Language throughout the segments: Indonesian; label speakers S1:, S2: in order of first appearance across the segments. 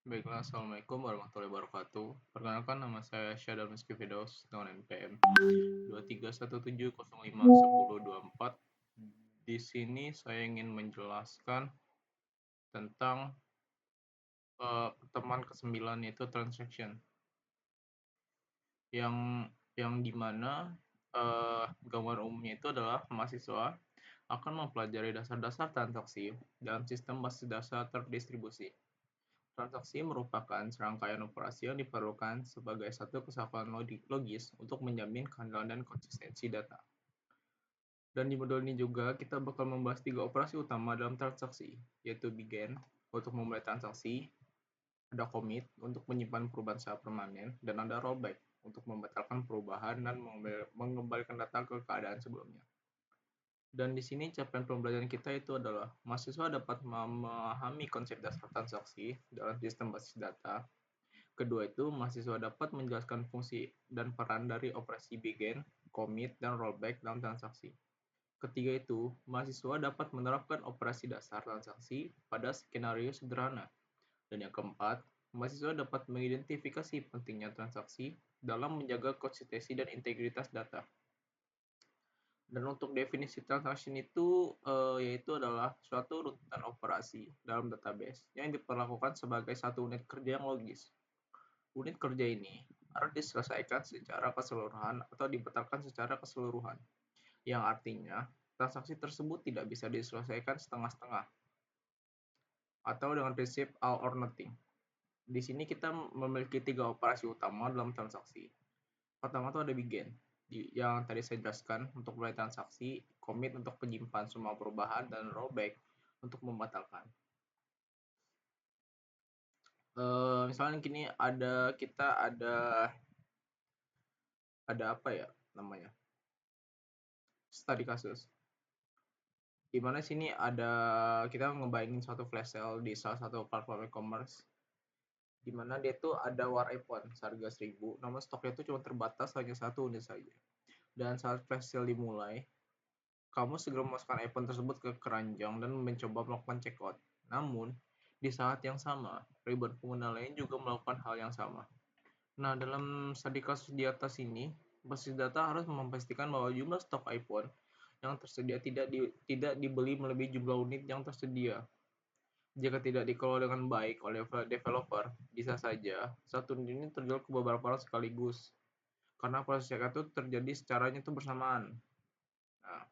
S1: Baiklah, Assalamualaikum warahmatullahi wabarakatuh. Perkenalkan, nama saya Syadar Meski Firdaus dengan NPM 2317051024. Di sini saya ingin menjelaskan tentang pertemuan ke-9, yaitu transaction. Yang dimana gambar umumnya itu adalah mahasiswa akan mempelajari dasar-dasar transaksi dalam sistem basis dasar terdistribusi. Transaksi merupakan serangkaian operasi yang diperlukan sebagai satu kesatuan logis untuk menjamin kehandalan dan konsistensi data. Dan di modul ini juga kita bakal membahas 3 operasi utama dalam transaksi, yaitu begin untuk memulai transaksi, ada commit untuk menyimpan perubahan secara permanen, dan ada rollback untuk membatalkan perubahan dan mengembalikan data ke keadaan sebelumnya. Dan di sini capaian pembelajaran kita itu adalah mahasiswa dapat memahami konsep dasar transaksi dalam sistem basis data. Kedua itu, mahasiswa dapat menjelaskan fungsi dan peran dari operasi begin, commit, dan rollback dalam transaksi. Ketiga itu, mahasiswa dapat menerapkan operasi dasar transaksi pada skenario sederhana. Dan yang keempat, mahasiswa dapat mengidentifikasi pentingnya transaksi dalam menjaga konsistensi dan integritas data. Dan untuk definisi transaction itu yaitu adalah suatu runtutan operasi dalam database yang diperlakukan sebagai satu unit kerja yang logis. Unit kerja ini harus diselesaikan secara keseluruhan atau dibatalkan secara keseluruhan, yang artinya transaksi tersebut tidak bisa diselesaikan setengah-setengah atau dengan prinsip all or nothing. Di sini kita memiliki 3 operasi utama dalam transaksi. Pertama itu ada begin, yang tadi saya jelaskan untuk mulai transaksi, commit untuk menyimpan semua perubahan, dan rollback untuk membatalkan. Misalnya gini, kita ada apa ya namanya, studi kasus, di mana sini ada kita ngebayangin suatu flash sale di salah satu platform e-commerce, di mana dia tuh ada war iPhone seharga 1000, namun stoknya itu cuma terbatas hanya 1 unit saja. Dan saat flash sale dimulai, kamu segera memasukkan iPhone tersebut ke keranjang dan mencoba melakukan checkout. Namun, di saat yang sama, ribuan pengguna lain juga melakukan hal yang sama. Nah, dalam studi kasus di atas ini, basis data harus memastikan bahwa jumlah stok iPhone yang tersedia tidak dibeli melebihi jumlah unit yang tersedia. Jika tidak dikelola dengan baik oleh developer, bisa saja satu unit ini terjual ke beberapa orang sekaligus, karena proses checkout itu terjadi secaranya itu bersamaan. Nah,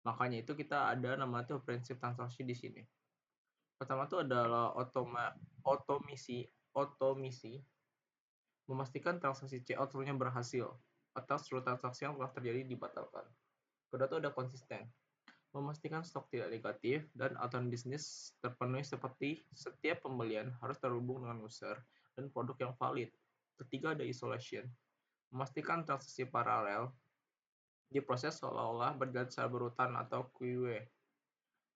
S1: makanya itu kita ada namanya tuh prinsip transaksi di sini. Pertama itu adalah otomisi, memastikan transaksi checkout seluruhnya berhasil atau seluruh transaksi yang telah terjadi dibatalkan. Kedua itu ada konsisten, memastikan stok tidak negatif dan aturan bisnis terpenuhi seperti setiap pembelian harus terhubung dengan user dan produk yang valid. Ketiga ada isolation, memastikan transaksi paralel diproses seolah-olah berjalan secara berurutan atau QW.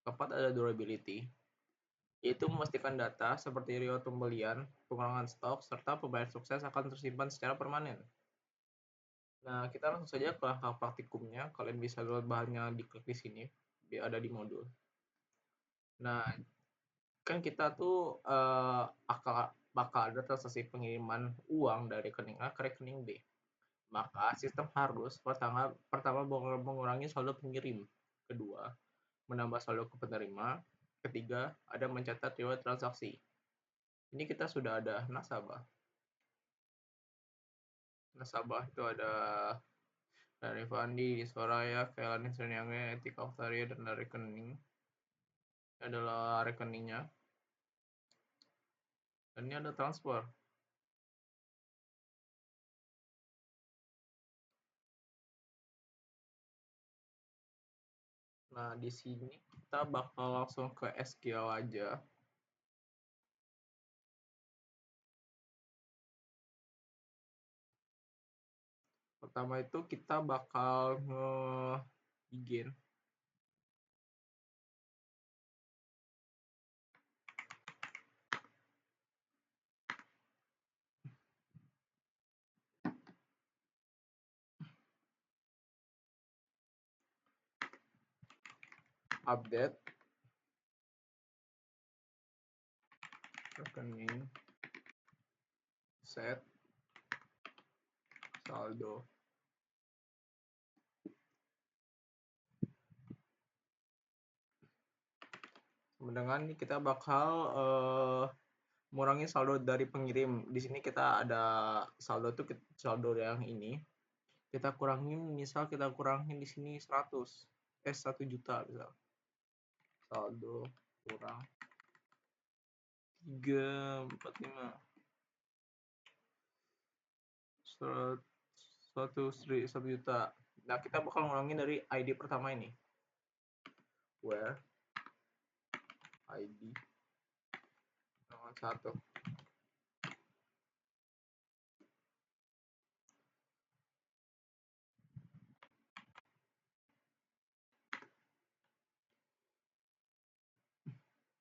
S1: Keempat ada durability, yaitu memastikan data seperti riwayat pembelian, pengulangan stok, serta pembayaran sukses akan tersimpan secara permanen. Nah, kita langsung saja ke langkah praktikumnya. Kalian bisa lihat bahannya diklik di sini, ada di modul. Nah, kan kita tuh bakal ada transaksi pengiriman uang dari rekening A ke rekening B. Maka sistem harus pertama mengurangi saldo pengirim, kedua menambah saldo ke penerima, ketiga ada mencatat riwayat transaksi. Ini kita sudah ada nasabah. Nasabah itu ada dari Fandi, Soraya, Kailani, Seniange, Etika Oktaria, dan dari rekening. Ini adalah rekeningnya. Dan ini ada transfer. Nah, di sini kita bakal langsung ke SQL aja. Pertama itu kita bakal begin. Update rekening set saldo. Dengan ini kita bakal mengurangi saldo dari pengirim. Di sini kita ada saldo tuh saldo yang ini. Kita kurangin, misal kita kurangin di sini 1 juta misal. Saldo kurang 345 1 juta. Nah, kita bakal ngurangin dari ID pertama ini. Where ID 1.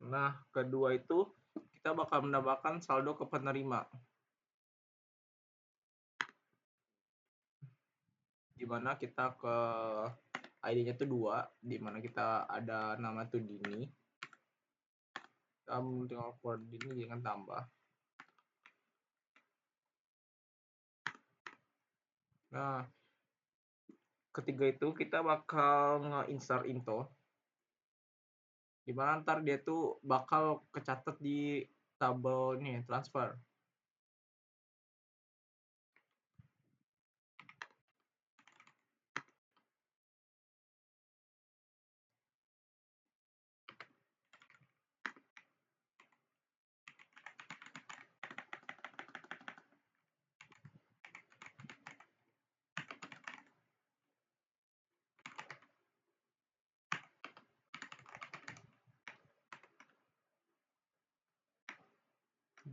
S1: Nah, kedua itu kita bakal mendapatkan saldo ke penerima. Di mana kita ke ID-nya itu 2, di mana kita ada nama tuh Dini. Kamu tinggal keluar Dini dengan tambah. Nah, ketiga itu kita bakal nge-insert into. Dimana ntar dia tuh bakal kecatat di tabel nih transfer.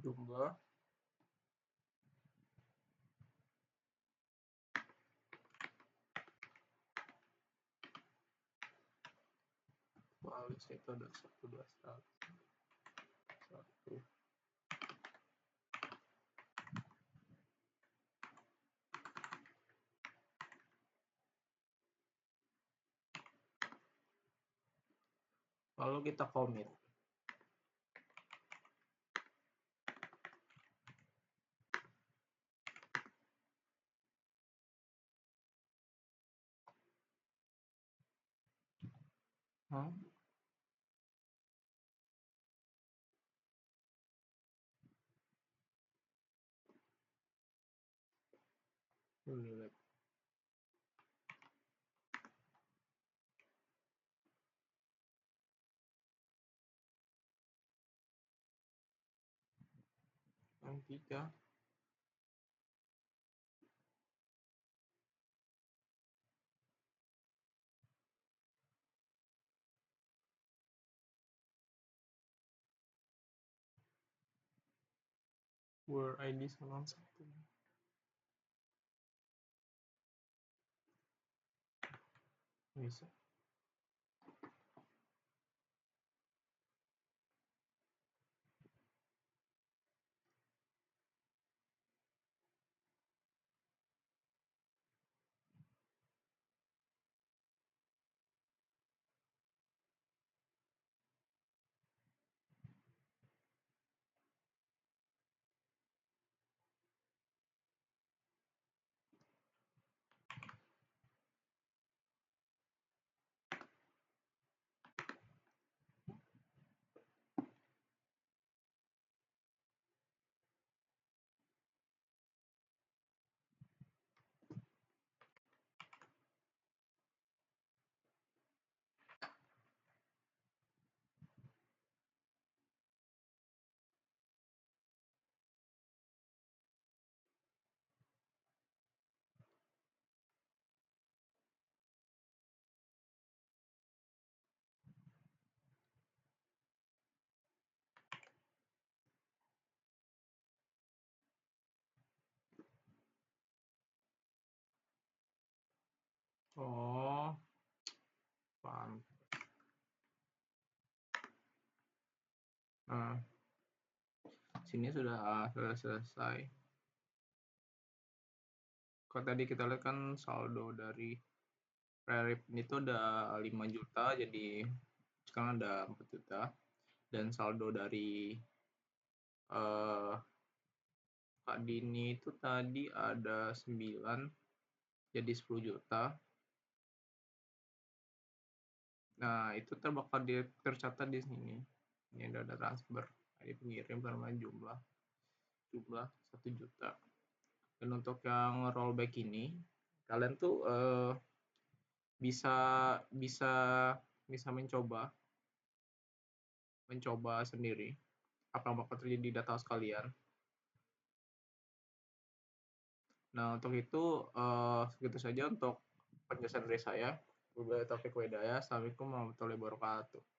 S1: Jumlah balis itu ada 1, 2, 1. Lalu kita commit. Hah? Yang 3. Where ID 1. Bisa. Oh, paham. Nah, sini sudah selesai. Kalau tadi kita lihat kan saldo dari Rarip itu udah 5 juta, jadi sekarang ada 4 juta. Dan saldo dari Kak Dini itu tadi ada 9 jadi 10 juta. Nah, itu bakal tercatat di sini. Ini ada transfer. Ini pengirim sama jumlah 1 juta. Dan untuk yang rollback ini, kalian tuh bisa bisa bisa mencoba sendiri apa yang bakal terjadi di data sekalian. Nah, untuk itu segitu saja untuk penjelasan dari saya. Wabillahi taufiq wa hidayah. Assalamualaikum warahmatullahi wabarakatuh.